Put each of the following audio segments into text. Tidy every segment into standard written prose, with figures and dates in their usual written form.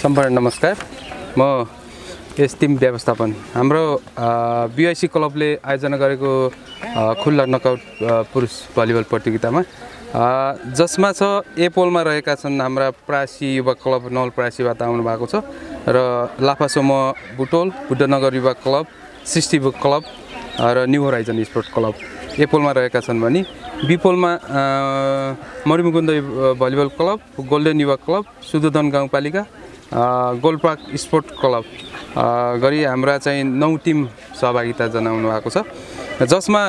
सम्पूर्ण नमस्कार। म यस टिम व्यवस्थापन हाम्रो बीआईसी क्लबले आयोजना गरेको खुल्ला नकआउट पुरुष भलिबल प्रतियोगितामा जसमा छ ए पोलमा रहेका छन् हाम्रा प्रासी युवा क्लब नवलपरासीबाट आउनु भएको छ र लाफासोम बुटोल बुद्धनगर युवा क्लब सृष्टि क्लब र न्यू होराइजन स्पोर्ट क्लब ए पोलमा रहेका छन् भने बी पोलमा मरिमुकुन्द भलिबल क्लब गोल्डन युवा क्लब सुदोधन गाउँपालिका गोलपार्क स्पोर्ट क्लब गरी हाम्रा चाहिँ 9 टिम सहभागिता जनाउनु भएको छ जसमा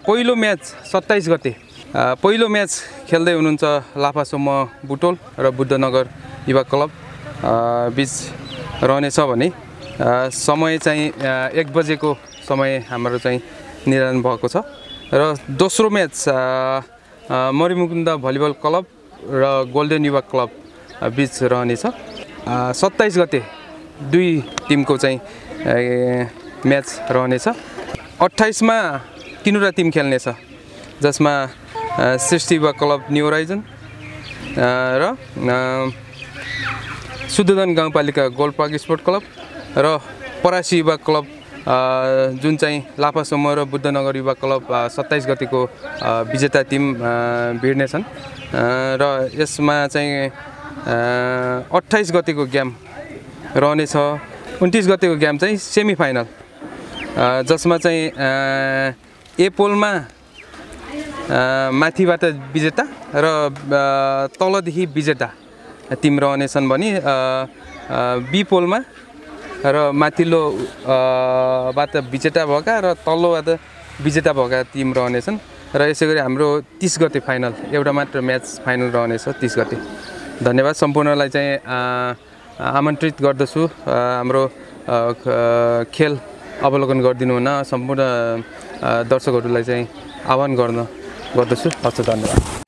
पहिलो म्याच 27 गते पहिलो म्याच खेल्दै हुनुहुन्छ लाफासोम बुटोल र बुद्धनगर युवा क्लब बीच रहनेछ भने समय चाहिँ 1 बजेको समय हाम्रो चाहिँ निर्धारण भएको छ र दोस्रो म्याच मरिमुकुन्द भलिबल क्लब र गोल्डन युवा क्लब बीच रहनेछ 27 गते दुई टिमको चाहिँ म्याच रहनेछ 28 मा तीनवटा टिम खेल्नेछ जसमा सृष्टि युवा क्लब न्यू होराइजन र सुदोधन गाउँपालिका गोलपार्क स्पोर्ट क्लब र परासी युवा क्लब जुन चाहिँ लाफासोम र बुद्धनगर युवा क्लब 27 गतेको विजेता टिम भिड्नेछन् र यसमा चाहिँ 28 गतेको गेम रहनेछ 29 गतेको गेम चाहिँ सेमी फाइनल जसमा चाहिँ ए पोलमा माथिबाट विजेता र तलदेखि विजेता टिम रहनेछन् भने बी पोलमा र माथिल्लो बाट विजेता भएका र तल्लोबाट विजेता भएका टिम रहनेछन् र यसैगरी हाम्रो 30 गते फाइनल एउटा मात्र म्याच फाइनल रहनेछ 30 गते। धन्यवाद सम्पूर्णलाई चाहिँ आमन्त्रित गर्दछु हाम्रो खेल अवलोकन गरिदिनु हुन सम्पूर्ण दर्शकहरूलाई चाहिँ आह्वान गर्दछु। हस् धन्यवाद।